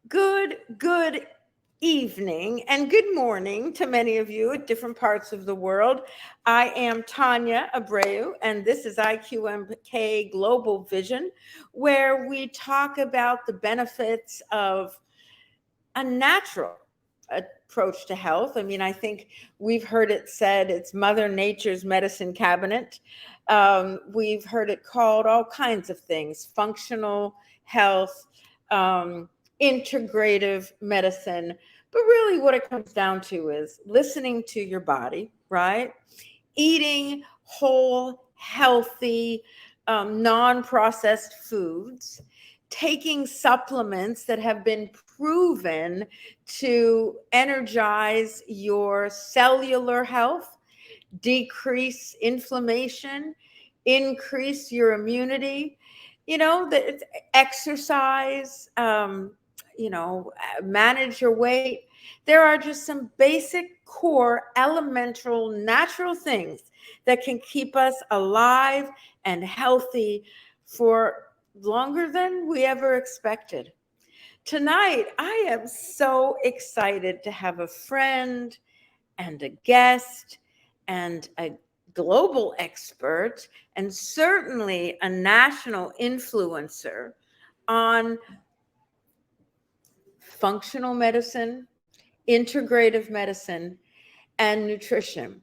Good evening and good morning to many of you at different parts of the world. I am Tanya Abreu, and this is IQMK Global Vision, where we talk about the benefits of a natural approach to health. I mean, I think we've heard it said it's Mother Nature's medicine cabinet. We've heard it called all kinds of things: functional health, um, integrative medicine. But really, what it comes down to is listening to your body, right? Eating whole, healthy, non processed foods, taking supplements that have been proven to energize your cellular health, decrease inflammation, increase your immunity, the exercise, manage your weight. There are just some basic, core, elemental, natural things that can keep us alive and healthy for longer than we ever expected. Tonight, I am so excited to have a friend and a guest and a global expert and certainly a national influencer on functional medicine, integrative medicine, and nutrition.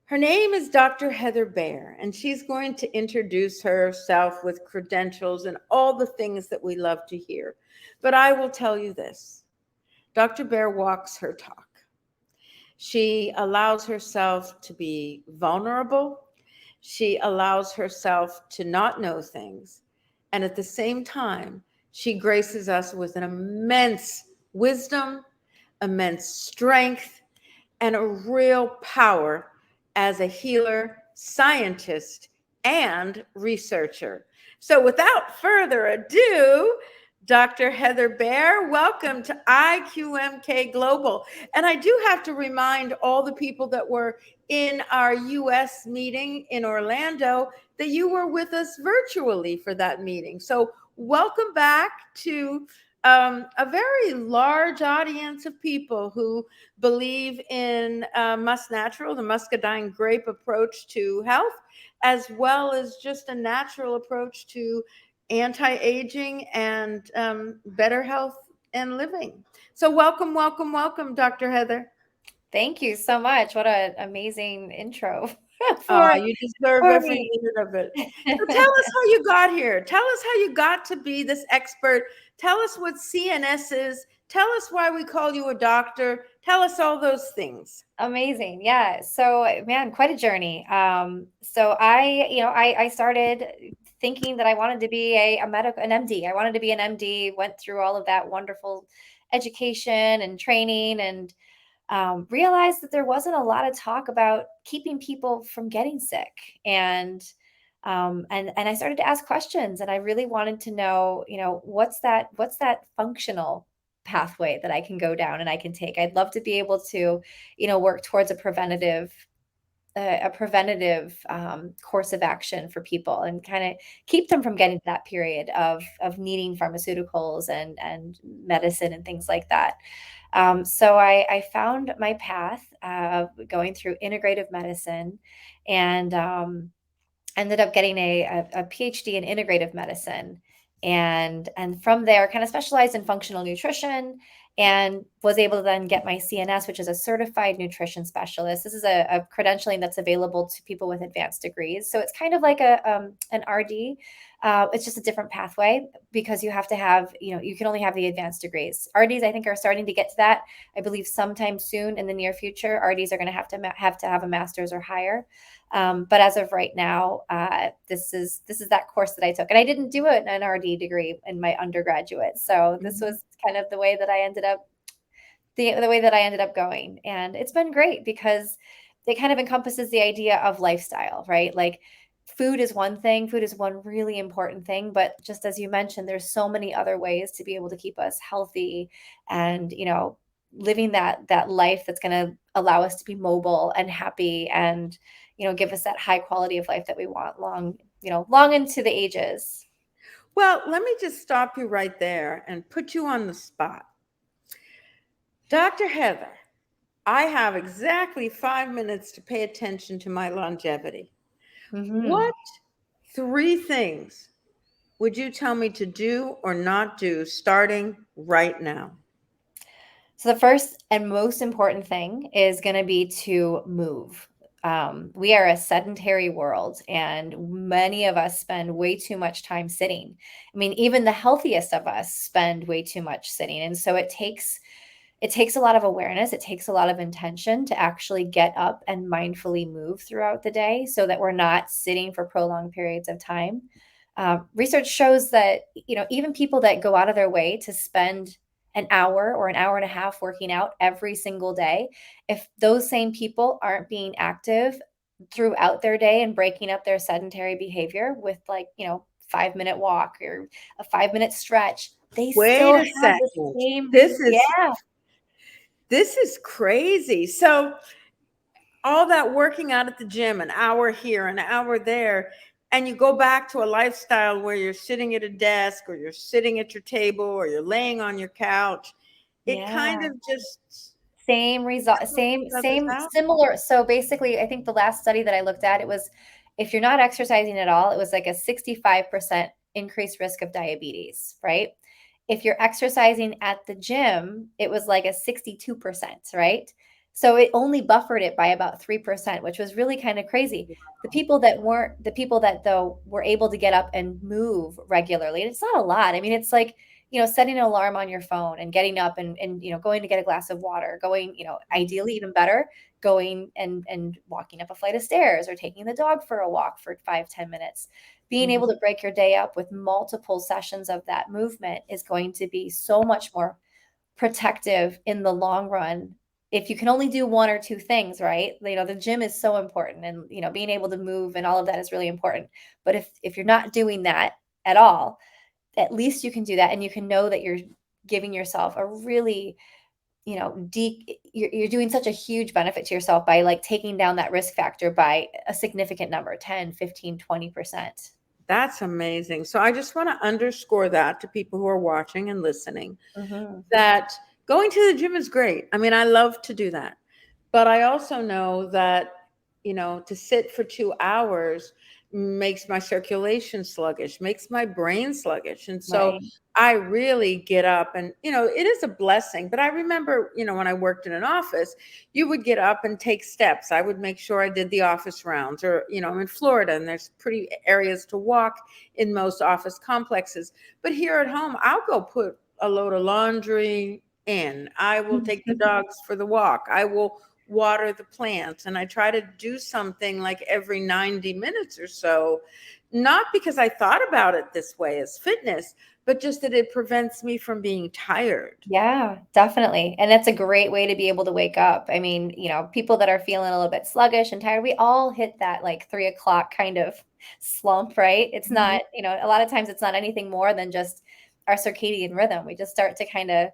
Her name is Dr. Heather Behr, and she's going to introduce herself with credentials and all the things that we love to hear. But I will tell you this: Dr. Behr walks her talk. She allows herself to be vulnerable. She allows herself to not know things. And at the same time, she graces us with an immense wisdom, immense strength, and a real power as a healer, scientist, and researcher. So without further ado, Dr. Heather Behr, welcome to IQMK Global. And I do have to remind all the people that were in our US meeting in Orlando that you were with us virtually for that meeting. So welcome back to a very large audience of people who believe in MusNatural, the Muscadine grape approach to health, as well as just a natural approach to anti-aging and better health and living. So welcome, welcome, welcome, Dr. Heather. Thank you so much. What an amazing intro Ah, for you deserve for every me. minute of it. So tell us how you got here. Tell us how you got to be this expert. Tell us what CNS is. Tell us why we call you a doctor. Tell us all those things. Amazing. Yeah. So, man, quite a journey. So I started thinking that I wanted to be an MD. I wanted to be an MD, went through all of that wonderful education and training and realized that there wasn't a lot of talk about keeping people from getting sick. And I started to ask questions, and I really wanted to know, what's that functional pathway that I can go down and I can take. I'd love to be able to, work towards a preventative course of action for people and kind of keep them from getting to that period of needing pharmaceuticals and medicine and things like that. So I found my path going through integrative medicine and ended up getting a PhD in integrative medicine. And from there, kind of specialized in functional nutrition and was able to then get my CNS, which is a certified nutrition specialist. This is a credentialing that's available to people with advanced degrees. So it's kind of like an RD. It's just a different pathway because you have to have, you can only have the advanced degrees. RDs, I think, are starting to get to that. I believe sometime soon in the near future, RDs are going to have a master's or higher. But as of right now, this is that course that I took, and I didn't do an RD degree in my undergraduate. So this Mhm. was kind of the way that I ended up the way that I ended up going, and it's been great because it kind of encompasses the idea of lifestyle, right? Like food is one thing, food is one really important thing, but just as you mentioned, there's so many other ways to be able to keep us healthy and living that life that's going to allow us to be mobile and happy and give us that high quality of life that we want long into the ages. Well, let me just stop you right there and put you on the spot. Dr. Heather, I have exactly 5 minutes to pay attention to my longevity. Mm-hmm. What 3 things would you tell me to do or not do starting right now? So the first and most important thing is going to be to move. We are a sedentary world, and many of us spend way too much time sitting. I mean, even the healthiest of us spend way too much sitting, and so it takes a lot of awareness. It takes a lot of intention to actually get up and mindfully move throughout the day, so that we're not sitting for prolonged periods of time. Research shows that even people that go out of their way to spend an hour or an hour and a half working out every single day, if those same people aren't being active throughout their day and breaking up their sedentary behavior with, like, 5-minute walk or a 5-minute stretch, they Wait still a have the second. same. This is Yeah. this is crazy. So all that working out at the gym, an hour here, an hour there, and you go back to a lifestyle where you're sitting at a desk or you're sitting at your table or you're laying on your couch, it kind Yeah. of just Same result, cancels same each other's same out. similar. So basically, I think the last study that I looked at, it was, if you're not exercising at all, it was like a 65% increased risk of diabetes, right? If you're exercising at the gym, it was like a 62%, right? So it only buffered it by about 3%, which was really kind of crazy. The people that though were able to get up and move regularly, and it's not a lot. I mean, it's like, setting an alarm on your phone and getting up and going to get a glass of water, going, ideally even better, going and walking up a flight of stairs or taking the dog for a walk for 5-10 minutes. Being able Mhm. to break your day up with multiple sessions of that movement is going to be so much more protective in the long run. If you can only do one or two things, right? The gym is so important, and being able to move and all of that is really important. But if you're not doing that at all, at least you can do that, and you can know that you're giving yourself a really, you're doing such a huge benefit to yourself by, like, taking down that risk factor by a significant number, 10, 15, 20%. That's amazing. So I just want to underscore that to people who are watching and listening, Mhm. that going to the gym is great. I mean, I love to do that. But I also know that, to sit for 2 hours makes my circulation sluggish, makes my brain sluggish. And so Right. I really get up and, it is a blessing. But I remember, when I worked in an office, you would get up and take steps. I would make sure I did the office rounds, or, I'm in Florida and there's pretty areas to walk in most office complexes. But here at home, I'll go put a load of laundry in. I will take the dogs for the walk. I will water the plants. And I try to do something like every 90 minutes or so, not because I thought about it this way as fitness, but just that it prevents me from being tired. Yeah, definitely. And that's a great way to be able to wake up. I mean, people that are feeling a little bit sluggish and tired, we all hit that, like, 3 o'clock kind of slump, right? It's Mhm. not, a lot of times it's not anything more than just our circadian rhythm. We just start to kind of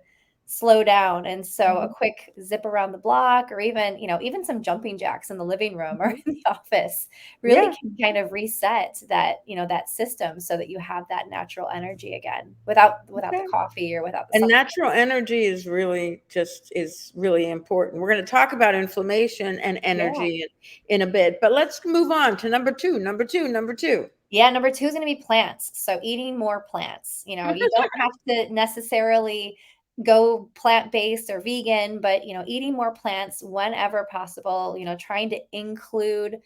slow down. And so a Mhm. quick zip around the block, or even, even some jumping jacks in the living room or Mhm. in the office, really Yeah. can kind of reset that, that system, so that you have that natural energy again, without the Okay. coffee or without the And supplement. natural energy is really important. We're going to talk about inflammation and Yeah. energy in a bit, but let's move on to number two, number two, number two. Yeah, number 2 is gonna be plants. So eating more plants. You don't have to necessarily go plant-based or vegan, but, eating more plants whenever possible, trying to include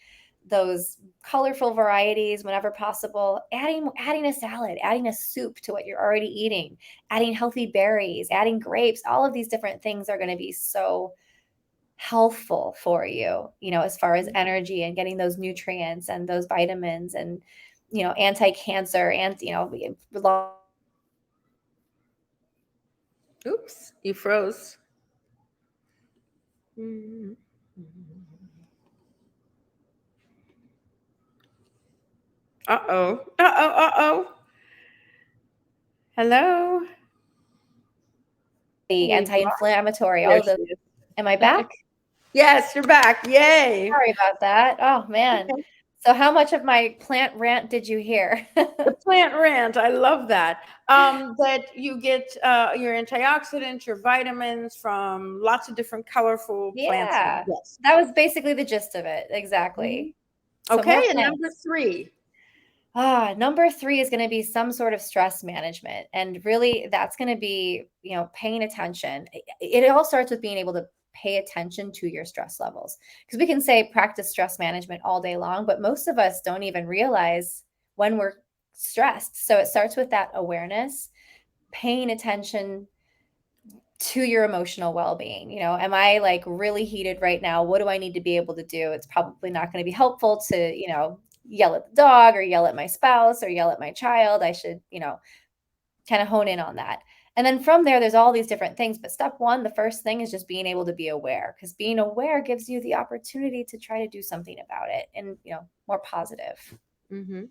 those colorful varieties whenever possible, adding a salad, adding a soup to what you're already eating, adding healthy berries, adding grapes, all of these different things are gonna be so healthful for you, as far as energy and getting those nutrients and those vitamins and, anti-cancer and, Oops, you froze. Uh-oh. Uh-oh. Uh-oh. Hello. We've lost. anti-inflammatory, all There of those. she is. Am I back? Yes, you're back. Yay. Sorry about that. Oh, man. Okay. So how much of my plant rant did you hear? The plant rant, I love that. That you get your antioxidants, your vitamins from lots of different colorful plants. Yeah, Yes. that was basically the gist of it. Mhm. Exactly. So more Okay, and number plants. 3. Number three is going to be some sort of stress management. And really, that's going to be, paying attention. It all starts with being able to pay attention to your stress levels. Because we can say practice stress management all day long, but most of us don't even realize when we're stressed. So it starts with that awareness, paying attention to your emotional well-being. Am I like really heated right now? What do I need to be able to do? It's probably not going to be helpful to, yell at the dog or yell at my spouse or yell at my child. I should, kind of hone in on that. And then from there, there's all these different things. But step one, the first thing is just being able to be aware, because being aware gives you the opportunity to try to do something about it and, more positive. Mm-hmm.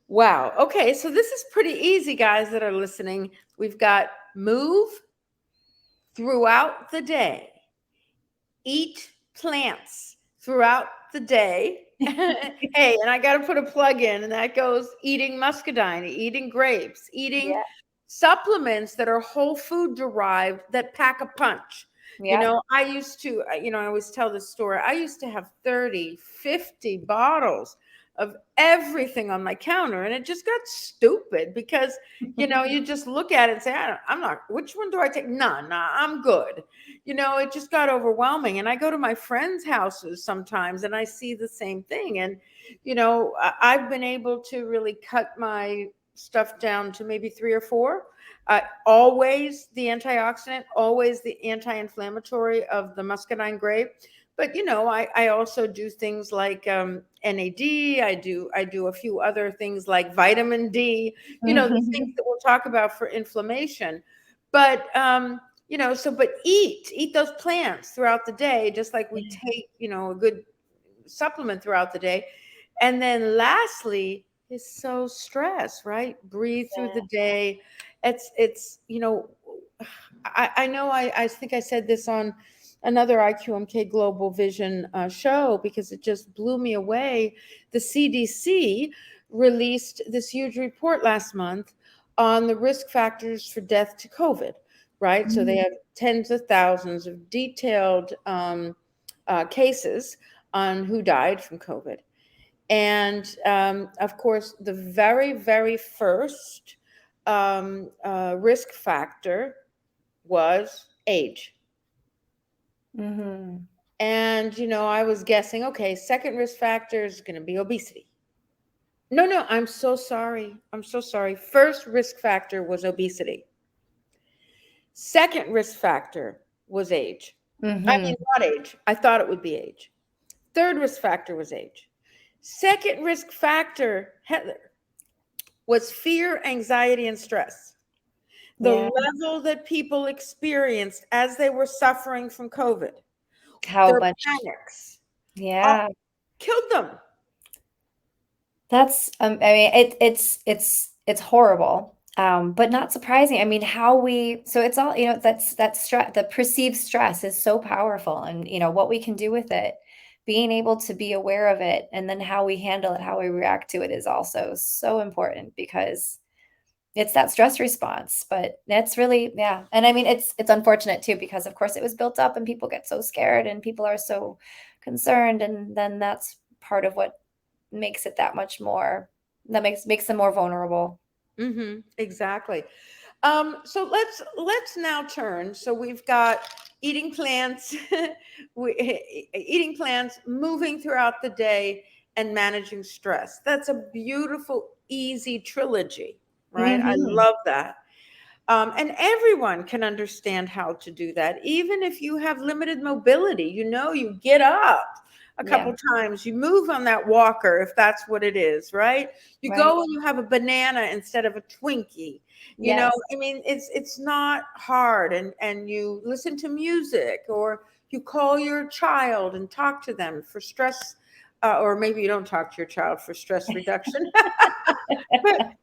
Wow. Okay, so this is pretty easy, guys that are listening. We've got move throughout the day, eat plants throughout the day. Hey, and I got to put a plug in, and that goes eating muscadine, eating grapes, eating Yeah. supplements that are whole food derived that pack a punch. Yeah. I used to, I always tell this story. I used to have 30, 50 bottles of everything on my counter, and it just got stupid because, you just look at it and say, I'm not, which one do I take? None, nah, I'm good. It just got overwhelming. And I go to my friends' houses sometimes and I see the same thing. And, I've been able to really cut my stuff down to maybe 3 or 4. Always the antioxidant, always the anti-inflammatory of the muscadine grape. But I also do things like NAD. I do a few other things like vitamin D. The things that we'll talk about for inflammation. But but eat those plants throughout the day, just like we take a good supplement throughout the day. And then lastly is so stress, right? Breathe through the day. It's I know I think I said this on another IQMK Global Vision show, because it just blew me away. The CDC released this huge report last month on the risk factors for death to COVID, right? So they have tens of thousands of detailed cases on who died from COVID. And of course, the very, very first risk factor was age. Mm-hmm. And, I was guessing, okay, second risk factor is going to be obesity. No, I'm so sorry. I'm so sorry. First risk factor was obesity. Second risk factor was age. I Mm-hmm. mean, not age. I thought it would be age. Third risk factor was age. Second risk factor, Heather, was fear, anxiety, and stress. The Yeah. level that people experienced as they were suffering from COVID, How their much? panics, Yeah. killed them. That's I mean it's horrible. But not surprising. I mean, so it's all, that stress, the perceived stress is so powerful, and what we can do with it, being able to be aware of it, and then how we handle it, how we react to it is also so important, because it's that stress response. But that's really, yeah. And I mean, it's unfortunate too, because of course it was built up and people get so scared and people are so concerned, and then that's part of what makes it that much more, that makes them more vulnerable. Mm-hmm, exactly. So let's now turn. So we've got eating plants, eating plants, moving throughout the day, and managing stress. That's a beautiful, easy trilogy, right? I Mhm. love that. And everyone can understand how to do that. Even if you have limited mobility, you get up a Yeah, couple times, you move on that walker, if that's what it is, right? You right. go and you have a banana instead of a Twinkie. Yes. I mean, it's not hard. And you listen to music, or you call your child and talk to them for stress, or maybe you don't talk to your child for stress reduction, but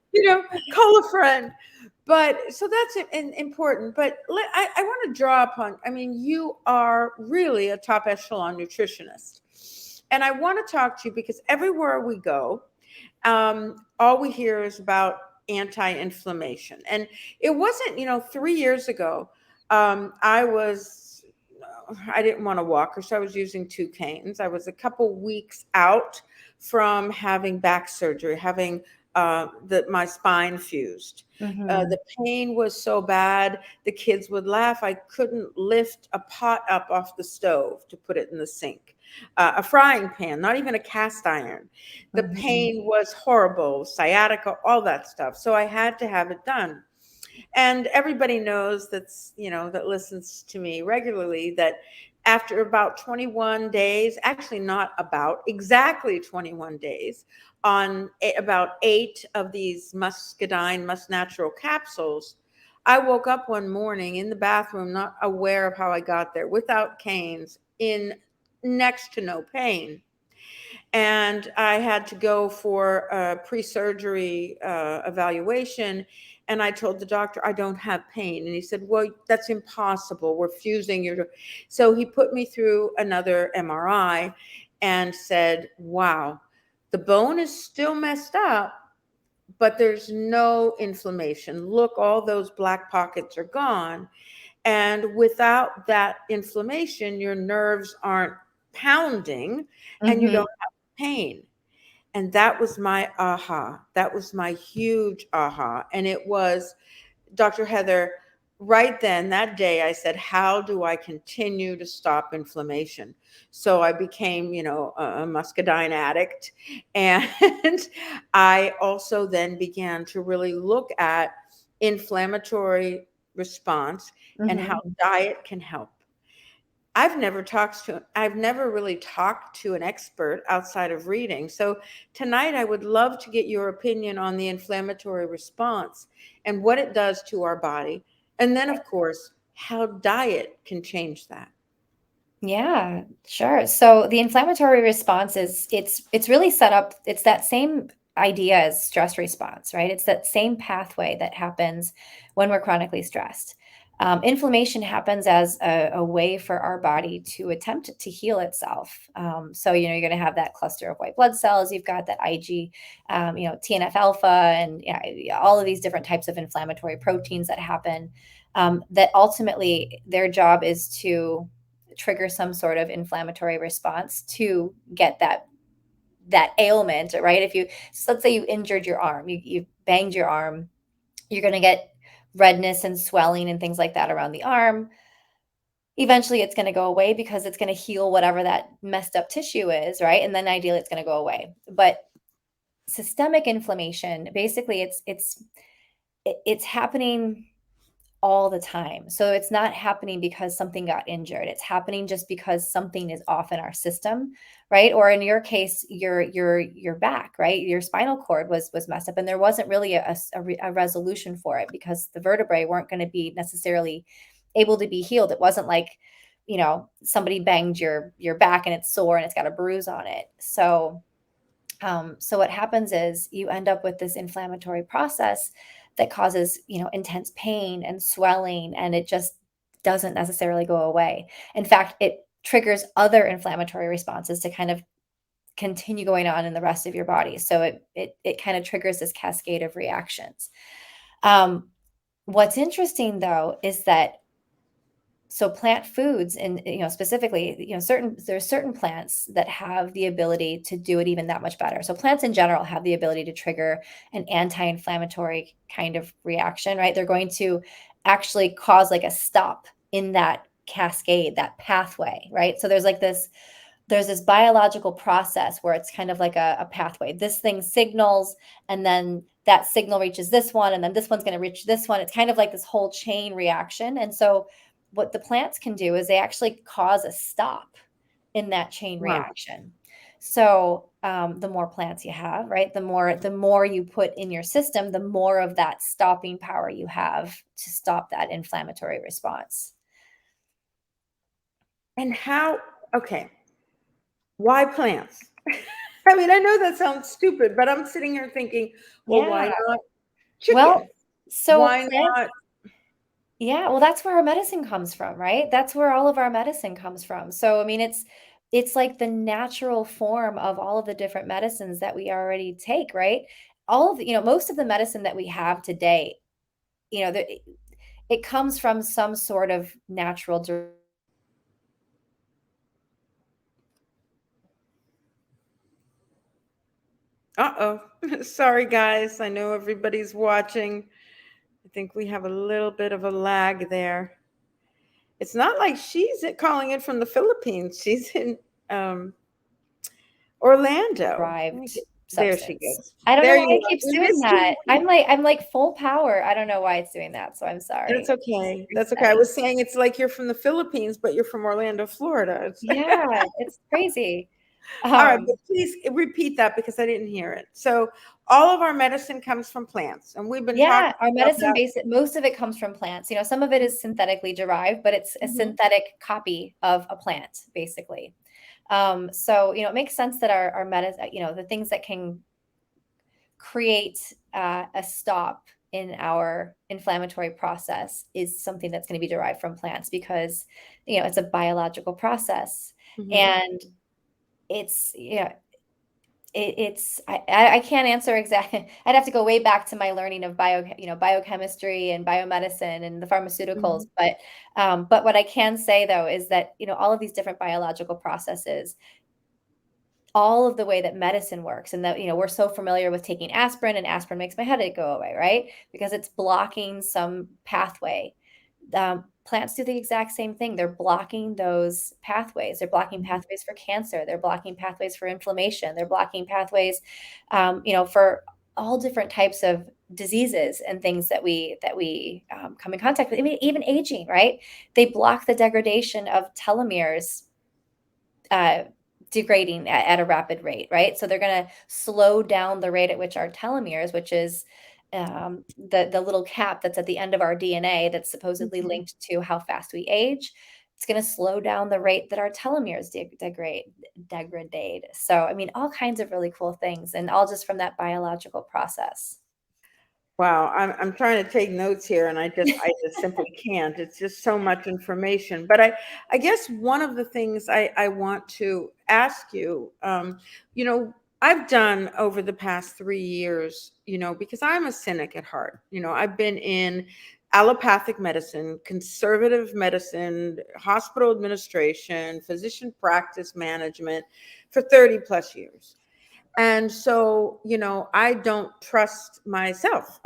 call a friend. But so that's important. But I want to draw upon, I mean, you are really a top echelon nutritionist. And I want to talk to you because everywhere we go, all we hear is about anti-inflammation. And it wasn't, 3 years ago, I was, I didn't want to walk, so I was using two canes. I was a couple weeks out from having back surgery, having my spine fused. Mm-hmm. The pain was so bad, the kids would laugh. I couldn't lift a pot up off the stove to put it in the sink, a frying pan, not even a cast iron. The Mm-hmm. pain was horrible, sciatica, all that stuff. So I had to have it done. And everybody knows that listens to me regularly, that after about 21 days, actually not about, exactly 21 days, on about 8 of these Muscadine MusNatural capsules, I woke up one morning in the bathroom, not aware of how I got there, without canes, in next to no pain. And I had to go for a pre-surgery evaluation. And I told the doctor, I don't have pain. And he said, well, that's impossible. We're fusing your. So he put me through another MRI and said, wow, the bone is still messed up, but there's no inflammation. Look, all those black pockets are gone. And without that inflammation, your nerves aren't pounding and you Mm-hmm. don't have pain. And that was my aha. That was my huge aha. And it was, Dr. Heather, right then, that day, I said, how do I continue to stop inflammation? So I became, a Muscadine addict. And I also then began to really look at inflammatory response and how Mm-hmm. diet can help. I've never really talked to an expert outside of reading. So tonight I would love to get your opinion on the inflammatory response and what it does to our body. And then of course, how diet can change that. Yeah, sure. So the inflammatory response is it's really set up, it's that same idea as stress response, right? It's that same pathway that happens when we're chronically stressed. Inflammation happens as a way for our body to attempt to heal itself. So, you're going to have that cluster of white blood cells. You've got that Ig, TNF alpha, and yeah, all of these different types of inflammatory proteins that happen. That ultimately their job is to trigger some sort of inflammatory response to get that ailment, right? If you so let's say you injured your arm, you banged your arm, you're going to get redness and swelling and things like that around the arm. Eventually it's going to go away because it's going to heal whatever that messed up tissue is, right? And then ideally it's going to go away. But systemic inflammation, basically it's happening all the time. So it's not happening because something got injured. It's happening just because something is off in our system, right? Or in your case, your back, right? Your spinal cord was messed up, and there wasn't really a resolution for it because the vertebrae weren't going to be necessarily able to be healed. It wasn't like, somebody banged your back and it's sore and it's got a bruise on it. So what happens is you end up with this inflammatory process that causes, intense pain and swelling, and it just doesn't necessarily go away. In fact, it triggers other inflammatory responses to kind of continue going on in the rest of your body. So it kind of triggers this cascade of reactions. What's interesting though is that so plant foods, and specifically, there's certain plants that have the ability to do it even that much better. So plants in general have the ability to trigger an anti-inflammatory kind of reaction, right? They're going to actually cause like a stop in that cascade, that pathway, right? So there's this biological process where it's kind of like a pathway. This thing signals, and then that signal reaches this one, and then this one's going to reach this one. It's kind of like this whole chain reaction. And so what the plants can do is they actually cause a stop in that chain Wow. reaction. So the more plants you have, right, the more you put in your system, the more of that stopping power you have to stop that inflammatory response. And okay, why plants? I mean, I know that sounds stupid, but I'm sitting here thinking, well, why Yeah. not Well, chicken? so Why plants, not? yeah, well, that's where our medicine comes from, right? That's where all of our medicine comes from. So, I mean, it's it's like the natural form of all of the different medicines that we already take, right? All of the, most of the medicine that we have today, it comes from some sort of natural. Uh-oh. Sorry, guys. I know everybody's watching. I think we have a little bit of a lag there. It's not like she's calling it from the Philippines. She's in Orlando. Derived There she substance. goes. I don't know There why you it are. keeps We doing missed that. you. I'm like full power. I don't know why it's doing that, so I'm That's sorry. okay. That's okay. I Resetting. was saying it's like you're from the Philippines, but you're from Orlando, Florida. Yeah, it's crazy. All right, but Um, please repeat that because I didn't hear it. So all of our medicine comes from plants, and we've been talking yeah, our about medicine that. base, most of it comes from plants. Some of it is synthetically derived, but it's a Mhm. synthetic copy of a plant, basically. So, it makes sense that our medicine, the things that can create a stop in our inflammatory process is something that's going to be derived from plants because, it's a biological process. Mhm. And it's, I can't answer exactly. I'd have to go way back to my learning of biochemistry and biomedicine and the pharmaceuticals. Mhm. But what I can say though is that, all of these different biological processes, all of the way that medicine works, and that, we're so familiar with taking aspirin, and aspirin makes my headache go away, right? Because it's blocking some pathway. Plants do the exact same thing. They're blocking those pathways. They're blocking Mhm. pathways for cancer. They're blocking pathways for inflammation. They're blocking pathways, for all different types of diseases and things that we come in contact with. I mean, even aging, right? They block the degradation of telomeres, uh, degrading at a rapid rate, right? So they're going to slow down the rate at which our telomeres, which is the little cap that's at the end of our DNA that's supposedly Mhm. linked to how fast we age. It's going to slow down the rate that our telomeres degrade. So, I mean, all kinds of really cool things, and all just from that biological process. Wow, I'm trying to take notes here, and I just simply can't. It's just so much information. But I guess one of the things I want to ask you, I've done over the past 3 years, because I'm a cynic at heart. I've been in allopathic medicine, conservative medicine, hospital administration, physician practice management for 30 plus years. And so, I don't trust myself.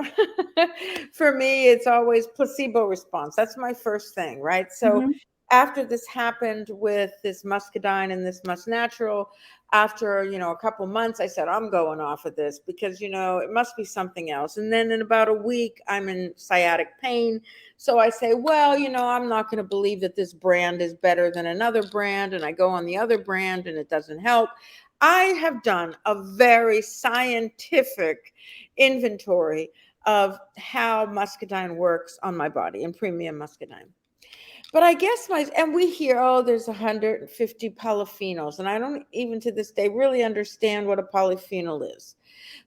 For me, it's always placebo response. That's my first thing, right? So, Mhm. after this happened with this Muscadine and this MusNatural, after, a couple months, I said, I'm going off of this because, it must be something else. And then in about a week, I'm in sciatic pain. So I say, well, I'm not going to believe that this brand is better than another brand. And I go on the other brand and it doesn't help. I have done a very scientific inventory of how muscadine works on my body and premium muscadine. But I guess and we hear, oh, there's 150 polyphenols. And I don't even to this day really understand what a polyphenol is.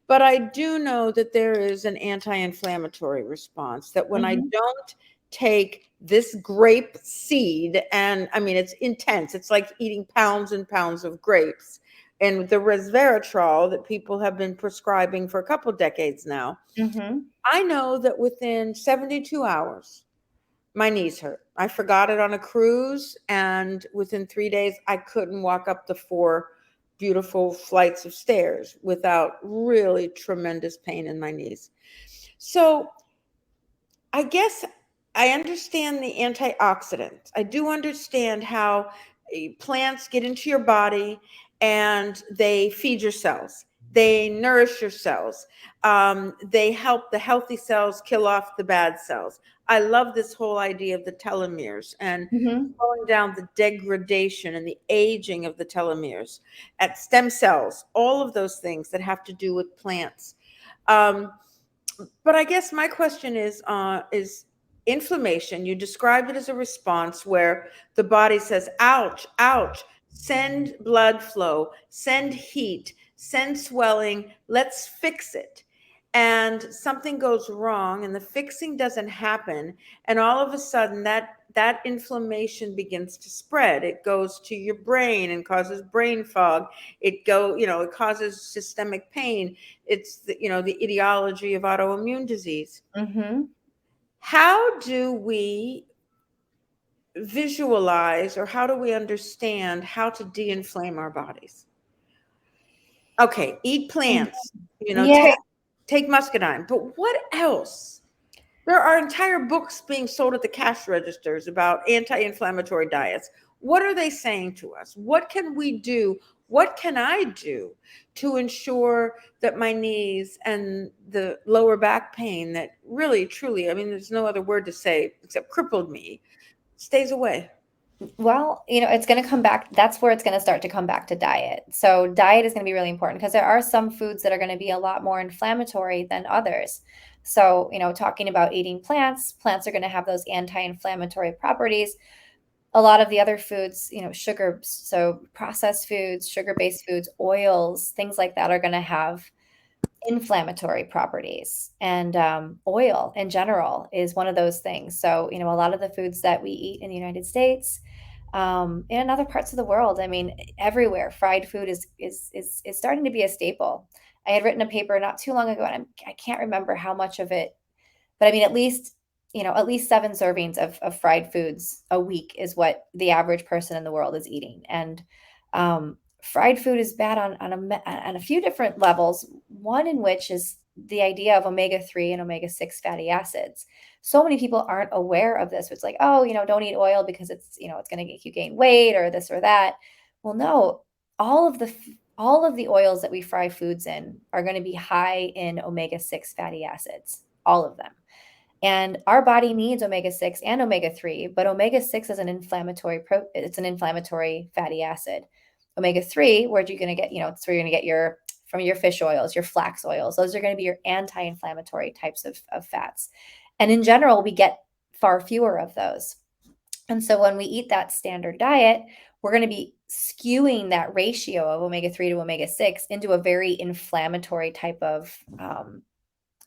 But I do know that there is an anti inflammatory response, that when I Mhm. don't take this grape seed, and I mean, it's intense, it's like eating pounds and pounds of grapes. And the resveratrol that people have been prescribing for a couple decades now, Mhm. I know that within 72 hours, my knees hurt. I forgot it on a cruise, and within 3 days, I couldn't walk up the 4 beautiful flights of stairs without really tremendous pain in my knees. So I guess I understand the antioxidants. I do understand how plants get into your body and they feed your cells. They nourish your cells. They help the healthy cells kill off the bad cells. I love this whole idea of the telomeres and Mhm. slowing down the degradation and the aging of the telomeres at stem cells, all of those things that have to do with plants. Um, but I guess my question is inflammation. You described it as a response where the body says, ouch, ouch, send blood flow, send heat, send swelling, let's fix it. And something goes wrong and the fixing doesn't happen. And all of a sudden that inflammation begins to spread. It goes to your brain and causes brain fog. It causes systemic pain. It's the etiology of autoimmune disease. Mm-hmm. How do we visualize, or how do we understand how to de-inflame our bodies? Okay, eat plants, Yeah. take muscadine, but what else? There are entire books being sold at the cash registers about anti-inflammatory diets. What are they saying to us? What can we do? What can I do to ensure that my knees and the lower back pain that really, truly, I mean, there's no other word to say except crippled me, stays away? Well, it's going to come back. That's where it's going to start to come back to diet. So diet is going to be really important because there are some foods that are going to be a lot more inflammatory than others. So, talking about eating plants are going to have those anti-inflammatory properties. A lot of the other foods, sugar, so processed foods, sugar-based foods, oils, things like that are going to have inflammatory properties. And oil in general is one of those things. So, a lot of the foods that we eat in the United States, in other parts of the world, I mean, everywhere, fried food is starting to be a staple. I had written a paper not too long ago, and I can't remember how much of it, but I mean, at least 7 servings of fried foods a week is what the average person in the world is eating. And fried food is bad on a few different levels. One in which is the idea of omega-3 and omega-6 fatty acids. So many people aren't aware of this. It's like, oh, don't eat oil because it's going to make you gain weight or this or that. Well, no, all of the oils that we fry foods in are going to be high in omega-6 fatty acids, all of them. And our body needs omega-6 and omega-3, but omega-6 is it's an inflammatory fatty acid. Omega-3, where you're going to get, it's where you're going to get from your fish oils, your flax oils. Those are going to be your anti-inflammatory types of fats. And in general, we get far fewer of those. And so when we eat that standard diet, we're going to be skewing that ratio of omega-3 to omega-6 into a very inflammatory type of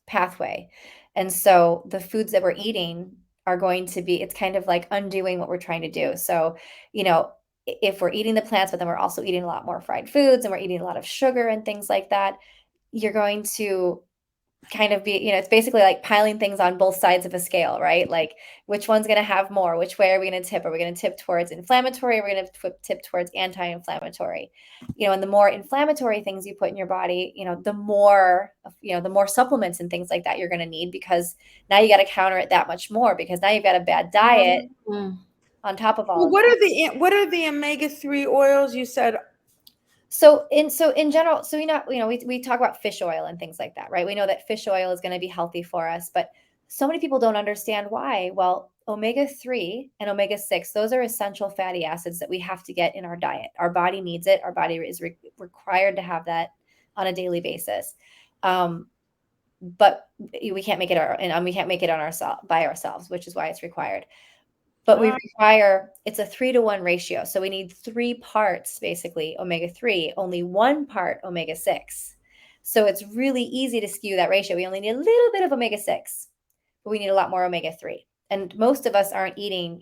pathway. And so the foods that we're eating are going to be, it's kind of like undoing what we're trying to do. So, if we're eating the plants, but then we're also eating a lot more fried foods and we're eating a lot of sugar and things like that, you're going to kind of be, it's basically like piling things on both sides of a scale, right? Like which one's going to have more? Which way are we going to tip? Are we going to tip towards inflammatory? Or are we going to tip towards anti-inflammatory? And the more inflammatory things you put in your body, the more supplements and things like that you're going to need, because now you got to counter it that much more, because now you've got a bad diet on top of all Well, of that. what are the omega-3 oils you said? So in general, so we talk about fish oil and things like that, right? We know that fish oil is going to be healthy for us, but so many people don't understand why. Well, omega-3 and omega-6, those are essential fatty acids that we have to get in our diet. Our body needs it. Our body is required to have that on a daily basis. But we can't make it by ourselves, which is why it's required. But it's a 3-to-1 ratio. So we need 3 parts, basically, omega-3, only 1 part omega-6. So it's really easy to skew that ratio. We only need a little bit of omega-6, but we need a lot more omega-3. And most of us aren't eating,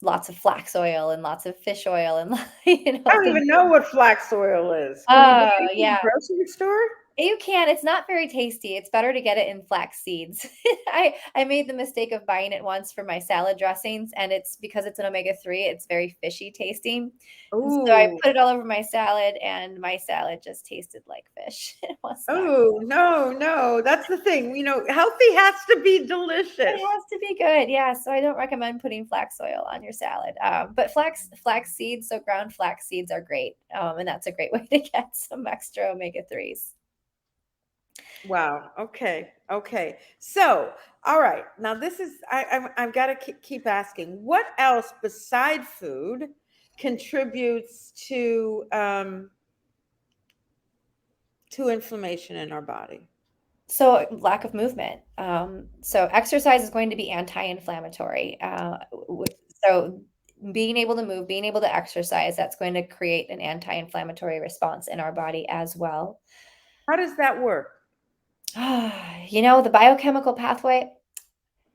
lots of flax oil and lots of fish oil and, I don't even know what flax oil is. Can you buy it in the grocery store? You can. It's not very tasty. It's better to get it in flax seeds. I made the mistake of buying it once for my salad dressings, and it's because it's an omega-3. It's very fishy tasting. So I put it all over my salad, and my salad just tasted like fish. No. That's the thing. Healthy has to be delicious. It has to be good. Yeah. So I don't recommend putting flax oil on your salad. But flax seeds, so ground flax seeds are great. And that's a great way to get some extra omega-3s. Wow. Okay. So, all right. Now this is, I've got to keep asking, what else beside food contributes to inflammation in our body? So lack of movement. So exercise is going to be anti-inflammatory. So being able to move, being able to exercise, that's going to create an anti-inflammatory response in our body as well. How does that work? The biochemical pathway,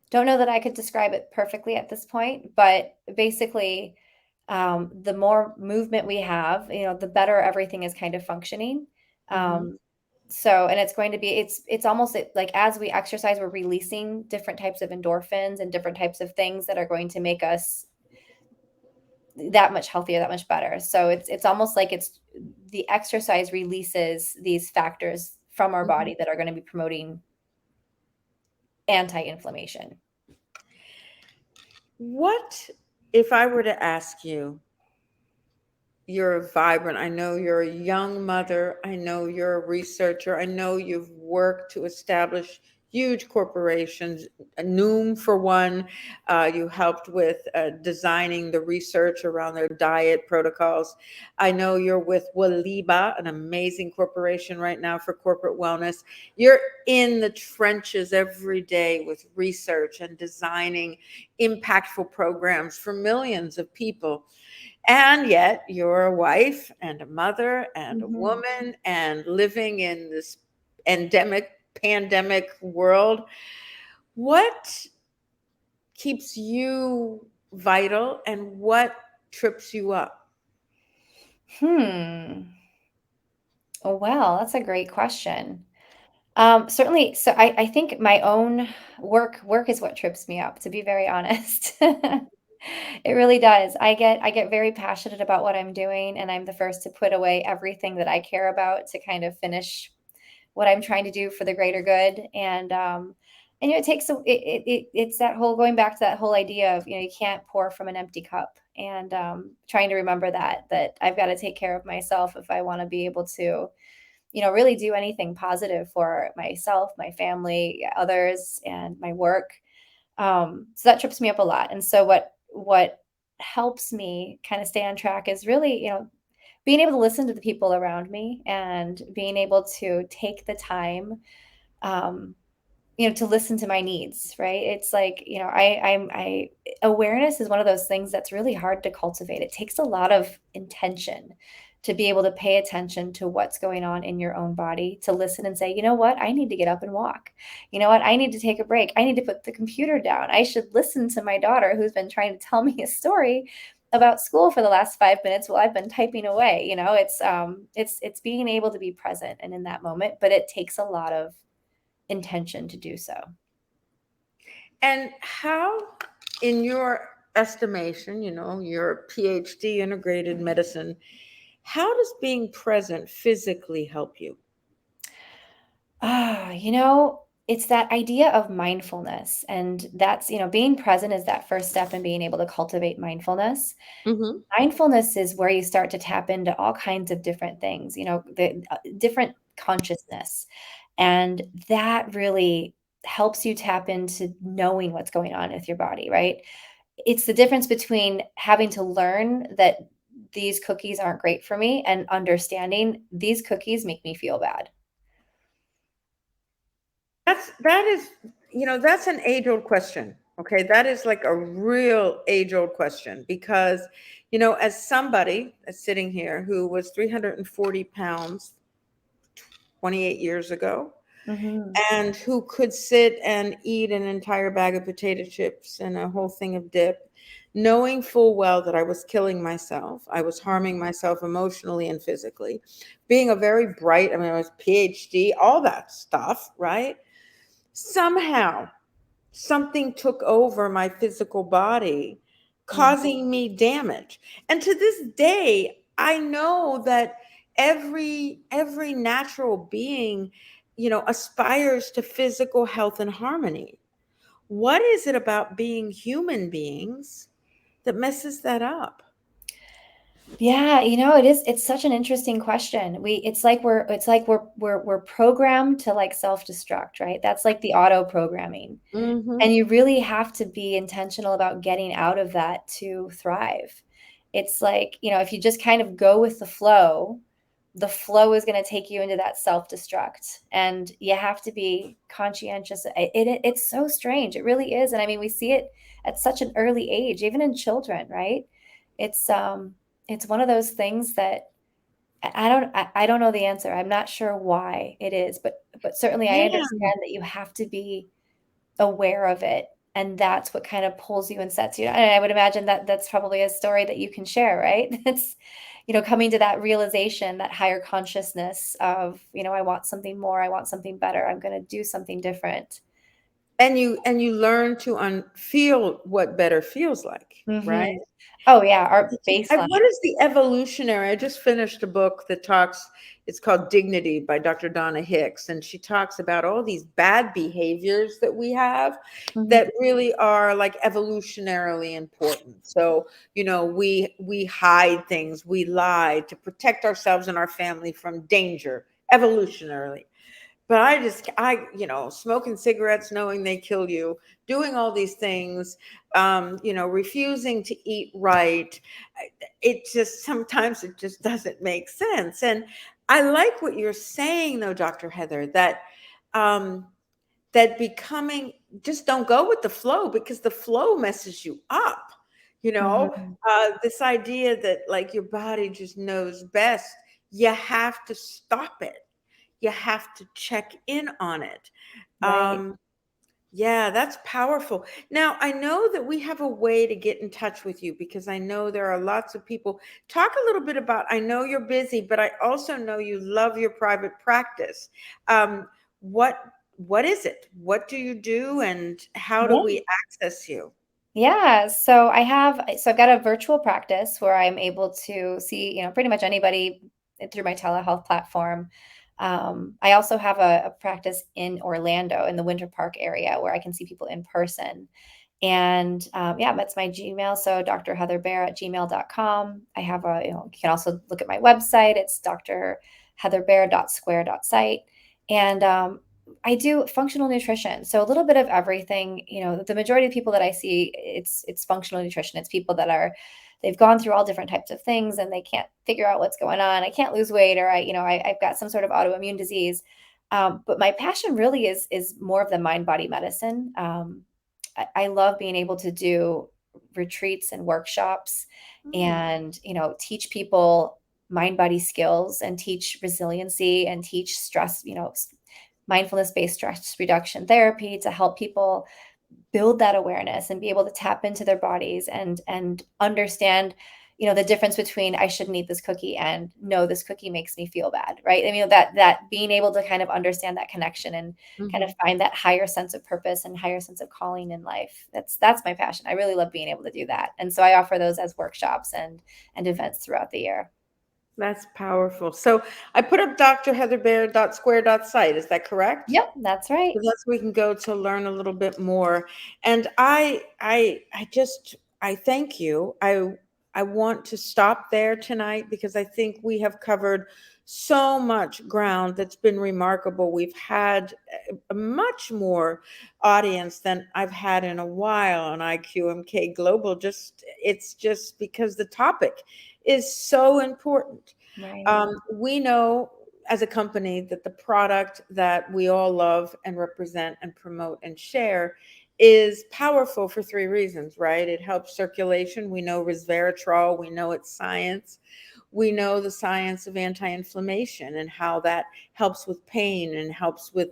Don't know that I could describe it perfectly at this point, but basically, the more movement we have, the better everything is kind of functioning. Hmm. Um, so, and it's going to be, it's almost like as we exercise, we're releasing different types of endorphins and different types of things that are going to make us that much healthier, that much better. So it's almost like it's the exercise releases these factors from our Hmm. body that are going to be promoting anti-inflammation. What if I were to ask you, you're vibrant. I know you're a young mother. I know you're a researcher. I know you've worked to establish huge corporations, Noom for one. You helped with designing the research around their diet protocols. I know you're with Waliba, an amazing corporation right now for corporate wellness. You're in the trenches every day with research and designing impactful programs for millions of people. And yet you're a wife and a mother and a Mhm. woman and living in this pandemic world. What keeps you vital and what trips you up? Hmm. Oh, well, that's a great question. Certainly. So I think my own work is what trips me up, to be very honest. It really does. I get very passionate about what I'm doing, and I'm the first to put away everything that I care about to kind of finish what I'm trying to do for the greater good. And it takes it's that whole going back to that whole idea of you can't pour from an empty cup, and trying to remember that I've got to take care of myself if I want to be able to really do anything positive for myself, my family, others, and my work. So that trips me up a lot. And so what helps me kind of stay on track is really, being able to listen to the people around me and being able to take the time um, to listen to my needs, right? It's like, I awareness is one of those things that's really hard to cultivate. It takes a lot of intention to be able to pay attention to what's going on in your own body, to listen and say, you know what, I need to get up and walk. You know what, I need to take a break. I need to put the computer down. I should listen to my daughter who's been trying to tell me a story about school for the last 5 minutes while I've been typing away. It's being able to be present and in that moment, but it takes a lot of intention to do so. And how, in your estimation, your PhD integrated medicine, how does being present physically help you? It's that idea of mindfulness. And that's, being present is that first step in being able to cultivate mindfulness. Hmm. Mindfulness is where you start to tap into all kinds of different things, the different consciousness. And that really helps you tap into knowing what's going on with your body, right? It's the difference between having to learn that these cookies aren't great for me and understanding these cookies make me feel bad. That's an age old question. Okay, that is like a real age old question because, as somebody that's sitting here who was 340 pounds 28 years ago, Mhm. and who could sit and eat an entire bag of potato chips and a whole thing of dip, knowing full well that I was killing myself, I was harming myself emotionally and physically, being a very bright, I mean, I was PhD, all that stuff, right? Somehow something took over my physical body, Mhm. causing me damage. And to this day, I know that every natural being, aspires to physical health and harmony. What is it about being human beings that messes that up? Yeah, it's such an interesting question. It's like we're programmed to like self-destruct, right? That's like the auto programming. Hmm. And you really have to be intentional about getting out of that to thrive. It's like, if you just kind of go with the flow is going to take you into that self-destruct. And you have to be conscientious. It's so strange. It really is. And I mean, we see it at such an early age, even in children, right? It's it's one of those things that I don't know the answer. I'm not sure why it is, but certainly I Yeah. understand that you have to be aware of it And that's what kind of pulls you and sets you. And I would imagine that that's probably a story that you can share, right? It's, coming to that realization, that higher consciousness of, I want something more, I want something better, I'm going to do something different. And you learn to feel what better feels like, right? Mm-hmm. Oh yeah, our baseline. What is the evolutionary? I just finished a book that talks, it's called Dignity by Dr. Donna Hicks. And she talks about all these bad behaviors that we have Mm-hmm. that really are like evolutionarily important. So, we hide things, we lie to protect ourselves and our family from danger evolutionarily. But smoking cigarettes, knowing they kill you, doing all these things, refusing to eat right. Sometimes it just doesn't make sense. And I like what you're saying, though, Dr. Heather, um, that becoming, just don't go with the flow, because the flow messes you up. Mm-hmm. This idea that like your body just knows best, you have to stop it, you have to check in on it. Right. Yeah, that's powerful. Now, I know that we have a way to get in touch with you, because I know there are lots of people. Talk a little bit about, I know you're busy, but I also know you love your private practice. Um, what what is it? What do you do, and how do Yeah. we access you? Yeah, so I've got a virtual practice where I'm able to see, pretty much anybody through my telehealth platform. I also have a practice in Orlando in the Winter Park area where I can see people in person. And yeah, that's my Gmail. So drheatherbehr@gmail.com. I have you can also look at my website. It's drheatherbehr.square.site. And I do functional nutrition. So a little bit of everything. The majority of people that I see, it's functional nutrition. It's people that they've gone through all different types of things and they can't figure out what's going on. I can't lose weight, or I've got some sort of autoimmune disease. But my passion really is more of the mind body medicine. I love being able to do retreats and workshops Mm. and, teach people mind body skills and teach resiliency and teach stress, mindfulness based stress reduction therapy to help people build that awareness and be able to tap into their bodies and understand the difference between I shouldn't eat this cookie and no, this cookie makes me feel bad, right? I mean, that being able to kind of understand that connection and kind of Mhm. find that higher sense of purpose and higher sense of calling in life, that's my passion. I really love being able to do that, and so I offer those as workshops and events throughout the year. That's powerful. So I put up drheatherbehr.square.site. Is that correct? Yep, that's right. So that's where we can go to learn a little bit more. And I thank you. I want to stop there tonight, because I think we have covered so much ground that's been remarkable. We've had a much more audience than I've had in a while on IQMK Global. It's just because the topic is so important. Right. We know as a company that the product that we all love and represent and promote and share is powerful for three reasons, right? It helps circulation. We know resveratrol, we know it's science. We know the science of anti-inflammation and how that helps with pain and helps with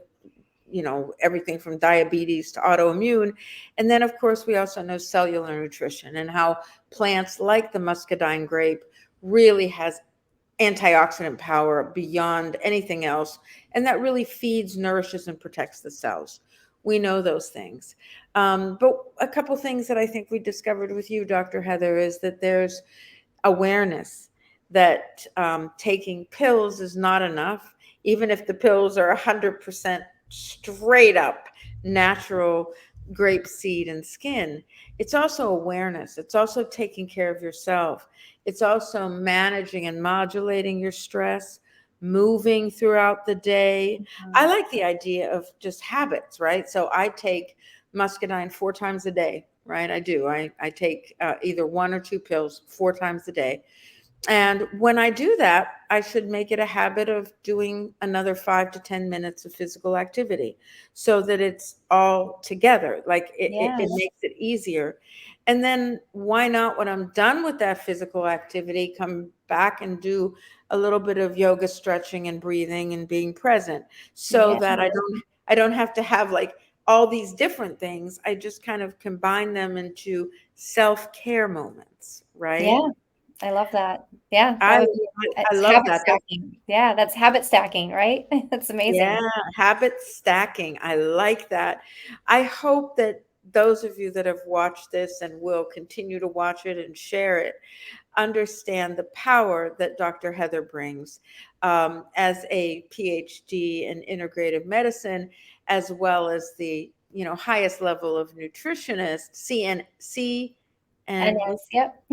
everything from diabetes to autoimmune. And then of course we also know cellular nutrition and how plants like the muscadine grape really has antioxidant power beyond anything else. And that really feeds, nourishes, and protects the cells. We know those things. But a couple things that I think we discovered with you, Dr. Heather, is that there's awareness that taking pills is not enough, even if the pills are 100% straight up natural grape seed and skin. It's also awareness. It's also taking care of yourself. It's also managing and modulating your stress, moving throughout the day. I Mhm. like the idea of just habits, right? So I take muscadine 4 times a day, right? I do. I take either 1 or 2 pills 4 times a day. And when I do that, I should make it a habit of doing another 5 to 10 minutes of physical activity, so that it's all together. Like it Yeah. makes it easier. And then why not, when I'm done with that physical activity, come back and do a little bit of yoga, stretching and breathing and being present, so Yeah. that I don't have to have like all these different things. I just kind of combine them into self-care moments, right? Yeah, I love that. Yeah, that I would be I it's love habit that. stacking. Yeah, that's habit stacking, right? That's Yeah, amazing. habit stacking. I like that. I hope that those of you that have watched this and will continue to watch it and share it understand the power that Dr. Heather brings as a PhD in integrative medicine, as well as the highest level of nutritionist, CN, And and yes, yep.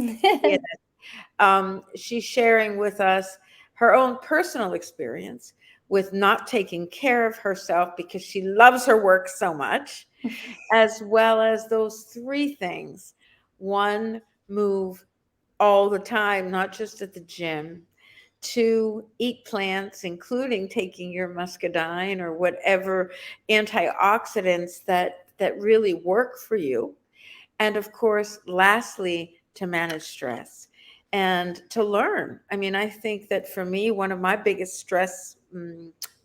she's sharing with us her own personal experience with not taking care of herself because she loves her work so much, as well as those three things. One, move all the time, not just at the gym. Two, eat plants, including taking your muscadine or whatever antioxidants that really work for you. And of course, lastly, to manage stress and to learn. I mean, I think that for me, one of my biggest stress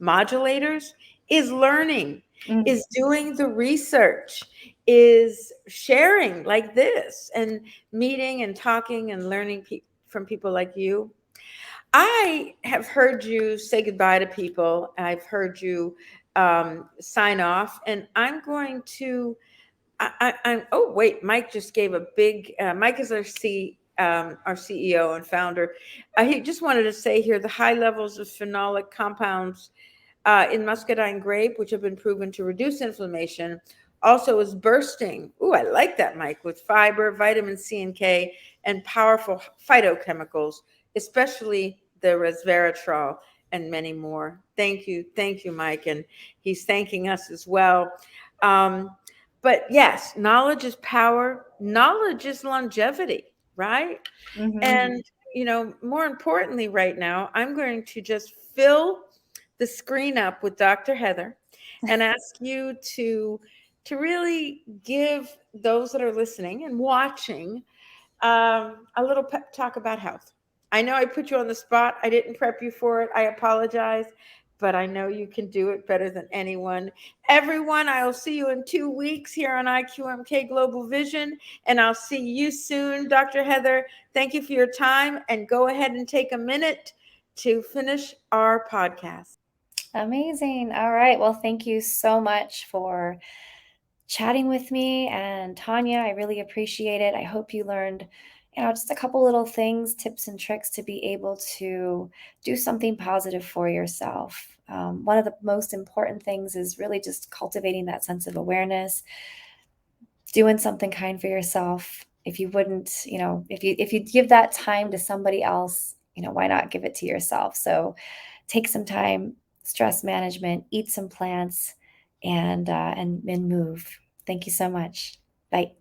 modulators is learning, Mm, is doing the research, is sharing like this, and meeting and talking and learning from people like you. I have heard you say goodbye to people. I've heard you sign off, and I'm going to oh wait, Mike just gave a big. Mike is our CEO and founder. He just wanted to say here the high levels of phenolic compounds in muscadine grape, which have been proven to reduce inflammation, also is bursting. Ooh, I like that, Mike, with fiber, vitamin C and K, and powerful phytochemicals, especially the resveratrol and many more. Thank you, Mike, and he's thanking us as well. Um, but yes, knowledge is power. Knowledge is longevity, right? mhm. And, more importantly, right now, I'm going to just fill the screen up with Dr. Heather and ask you to really give those that are listening and watching a little pep talk about health. I know I put you on the spot. I didn't prep you for it. I apologize, but I know you can do it better than anyone. Everyone, I'll see you in 2 weeks here on IQMK Global Vision, and I'll see you soon. Dr. Heather, thank you for your time, and go ahead and take a minute to finish our podcast. Amazing. All right. Well, thank you so much for chatting with me. And Tanya, I really appreciate it. I hope you learned, just a couple little things, tips and tricks to be able to do something positive for yourself. One of the most important things is really just cultivating that sense of awareness, doing something kind for yourself. If you wouldn't, if you give that time to somebody else, why not give it to yourself? So take some time, stress management, eat some plants, and move. Thank you so much. Bye.